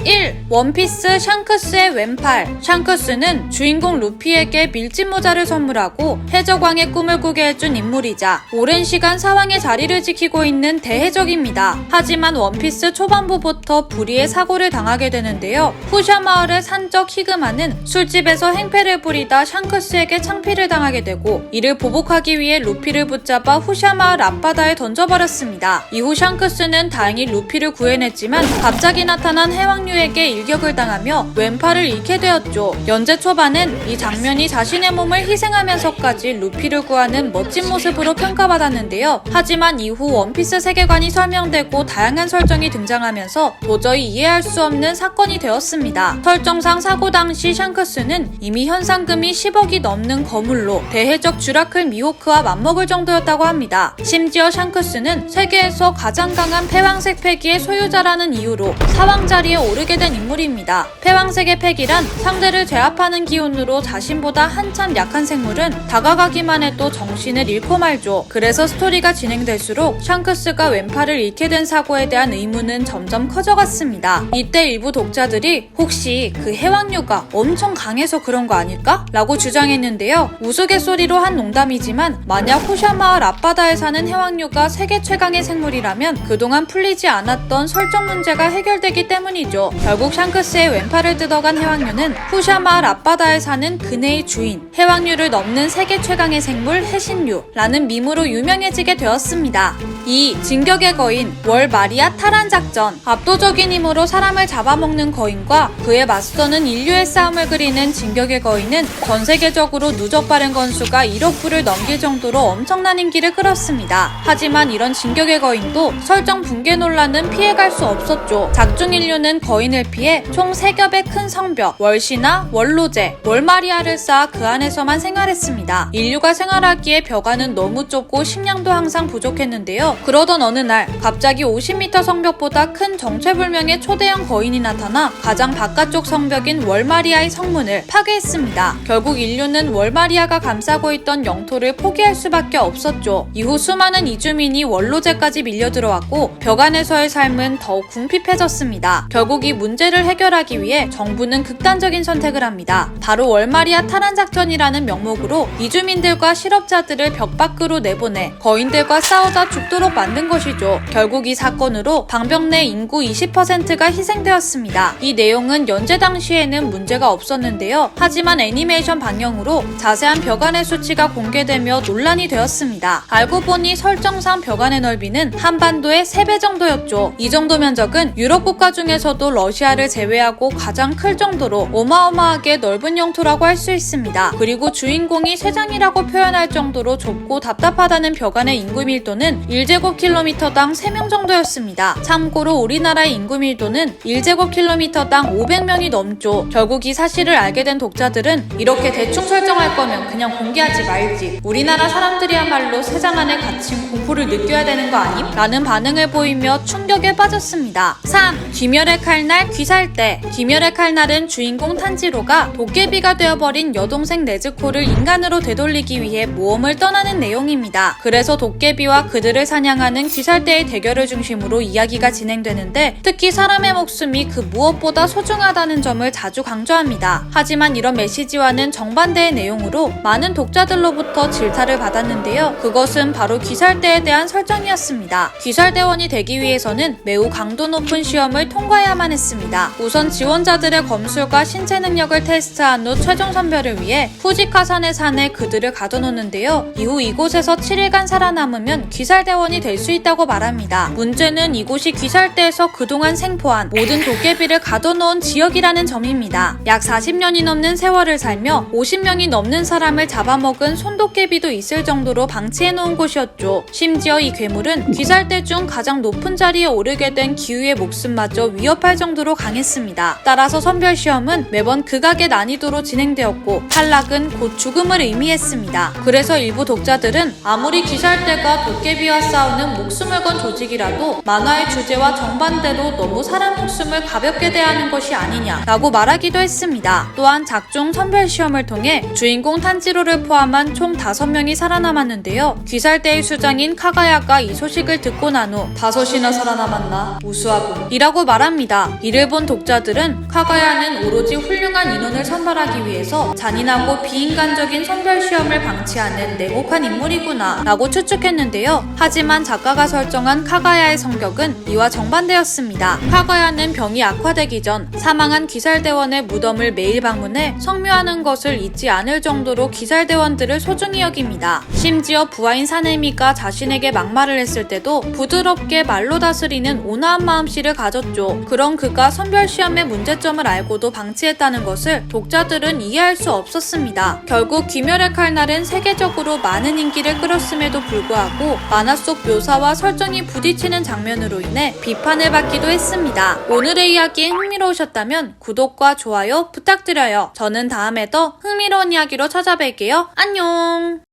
1. 원피스 샹크스의 왼팔. 샹크스는 주인공 루피에게 밀짚 모자를 선물하고 해적왕의 꿈을 꾸게 해준 인물이자 오랜 시간 사왕의 자리를 지키고 있는 대해적입니다. 하지만 원피스 초반부부터 불의의 사고를 당하게 되는데요. 푸샤 마을의 산적 히그마는 술집에서 행패를 부리다 샹크스에게 창피를 당하게 되고 이를 보복하기 위해 루피를 붙잡아 푸샤 마을 앞바다에 던져버렸습니다. 이후 샹크스는 다행히 루피를 구해냈지만 갑자기 나타난 해왕류에게 일격을 당하며 왼팔을 잃게 되었죠. 연재 초반엔 이 장면이 자신의 몸을 희생하면서까지 루피를 구하는 멋진 모습으로 평가받았는데요. 하지만 이후 원피스 세계관이 설명되고 다양한 설정이 등장하면서 도저히 이해할 수 없는 사건이 되었습니다. 설정상 사고 당시 샹크스는 이미 현상금이 10억이 넘는 거물로 대해적 쥬라클 미호크와 맞먹을 정도였다고 합니다. 심지어 샹크스는 세계에서 가장 강한 패왕색 패기의 소유자라는 이유로 사왕 자리에 오르게 된 인물입니다. 패왕색의 패기란 상대를 제압하는 기운으로 자신보다 한참 약한 생물은 다가가기만 해도 정신을 잃고 말죠. 그래서 스토리가 진행될수록 샹크스가 왼팔을 잃게 된 사고에 대한 의문은 점점 커져갔습니다. 이때 일부 독자들이 혹시 그 해왕류가 엄청 강해서 그런 거 아닐까? 라고 주장했는데요. 우스갯소리로 한 농담이지만 만약 푸샤 마을 앞바다에 사는 해왕류가 세계 최강의 생물이라면 그동안 풀리지 않았던 설정 문제가 해결되기 때문이죠. 결국 샹크스의 왼팔을 뜯어간 해왕류는 푸샤 마을 앞바다에 사는 그네의 주인, 해왕류를 넘는 세계 최강의 생물 해신류라는 밈으로 유명해지게 되었습니다. 2. 진격의 거인 월 마리아 탈환 작전. 압도적인 힘으로 사람을 잡아먹는 거인과 그에 맞서는 인류의 싸움을 그리는 진격의 거인은 전 세계적으로 누적 발행 건수가 1억 부를 넘길 정도로 엄청난 인기를 끌었습니다. 하지만 이런 진격의 거인도 설정 붕괴 논란은 피해갈 수 없었죠. 작중 인류는 거인을 피해 총 3겹의 큰 성벽, 월시나, 월로제, 월마리아를 쌓아 그 안에서만 생활했습니다. 인류가 생활하기에 벽안은 너무 좁고 식량도 항상 부족했는데요. 그러던 어느 날 갑자기 50m 성벽보다 큰 정체불명의 초대형 거인이 나타나 가장 바깥쪽 성벽인 월마리아의 성문을 파괴했습니다. 결국 인류는 월마리아가 감싸고 있던 영토를 포기할 수밖에 없었죠. 이후 수많은 이주민이 월로제까지 밀려들어왔고 벽 안에서의 삶은 더욱 궁핍해졌습니다. 결국 이 문제를 해결하기 위해 정부는 극단적인 선택을 합니다. 바로 월마리아 탈환 작전이라는 명목으로 이주민들과 실업자들을 벽 밖으로 내보내 거인들과 싸우다 죽도록 만든 것이죠. 결국 이 사건으로 방벽 내 인구 20%가 희생되었습니다. 이 내용은 연재 당시에는 문제가 없었는데요. 하지만 애니메이션 방영으로 자세한 벽 안의 수치가 공개되며 논란이 되었습니다. 알고 보니 설정상 벽 안의 넓이는 한반도의 3배 정도였죠. 이 정도 면적은 유럽 국가 중에서도 러시아를 제외하고 가장 클 정도로 어마어마하게 넓은 영토라고 할 수 있습니다. 그리고 주인공이 쇠장이라고 표현할 정도로 좁고 답답하다는 벽 안의 인구 밀도는 1제곱킬로미터당 3명 정도였습니다. 참고로 우리나라의 인구 밀도는 1제곱킬로미터당 500명이 넘죠. 결국 이 사실을 알게 된 독자들은 이렇게 대충 설정할 거면 그냥 공개하지 말지. 우리나라 사람들이야말로 쇠장 안에 갇힌 공포를 느껴야 되는 거 아님? 라는 반응을 보이며 충격에 빠졌습니다. 3. 귀멸의 칼날 귀살대. 귀멸의 칼날은 주인공 탄지로가 도깨비가 되어버린 여동생 네즈코를 인간으로 되돌리기 위해 모험을 떠나는 내용입니다. 그래서 도깨비와 그들을 사냥하는 귀살대의 대결을 중심으로 이야기가 진행되는데 특히 사람의 목숨이 그 무엇보다 소중하다는 점을 자주 강조합니다. 하지만 이런 메시지와는 정반대의 내용으로 많은 독자들로부터 질타를 받았는데요. 그것은 바로 귀살대에 대한 설정이었습니다. 귀살대원이 되기 위해서는 매우 강도 높은 시험을 통과해야만 했습니다. 우선 지원자들의 검술과 신체 능력을 테스트한 후 최종 선별을 위해 후지카산의 산에 그들을 가둬놓는데요. 이후 이곳에서 7일간 살아남으면 귀살대원이 될 수 있다고 말합니다. 문제는 이곳이 귀살대에서 그동안 생포한 모든 도깨비를 가둬놓은 지역이라는 점입니다. 약 40년이 넘는 세월을 살며 50명이 넘는 사람을 잡아먹은 손도깨비도 있을 정도로 방치해놓은 곳이었죠. 심지어 이 괴물은 귀살대 중 가장 높은 자리에 오르게 된 기우의 목숨마저 위협할 정도로 강했습니다. 따라서 선별시험은 매번 극악의 난이도로 진행되었고 탈락은 곧 죽음을 의미했습니다. 그래서 일부 독자들은 아무리 귀살대가 도깨비와 싸우는 목숨을 건 조직이라도 만화의 주제와 정반대로 너무 사람 목숨을 가볍게 대하는 것이 아니냐라고 말하기도 했습니다. 또한 작중 선별시험을 통해 주인공 탄지로를 포함한 총 5명이 살아남았는데요. 귀살대의 수장인 카가야가 이 소식을 듣고 난 후 5이나 살아남았나? 우수하군 이라고 말합니다. 이를 본 독자들은 카가야는 오로지 훌륭한 인원을 선발하기 위해서 잔인하고 비인간적인 선별 시험을 방치하는 냉혹한 인물이구나 라고 추측했는데요. 하지만 작가가 설정한 카가야의 성격은 이와 정반대였습니다. 카가야는 병이 악화되기 전 사망한 기살대원의 무덤을 매일 방문해 성묘하는 것을 잊지 않을 정도로 기살대원들을 소중히 여깁니다. 심지어 부하인 사네미가 자신에게 막말을 했을 때도 부드럽게 말로 다스리는 온화한 마음씨를 가졌죠. 그런 그가 선별시험의 문제점을 알고도 방치했다는 것을 독자들은 이해할 수 없었습니다. 결국 귀멸의 칼날은 세계적으로 많은 인기를 끌었음에도 불구하고 만화 속 묘사와 설정이 부딪히는 장면으로 인해 비판을 받기도 했습니다. 오늘의 이야기에 흥미로우셨다면 구독과 좋아요 부탁드려요. 저는 다음에 더 흥미로운 이야기로 찾아뵐게요. 안녕!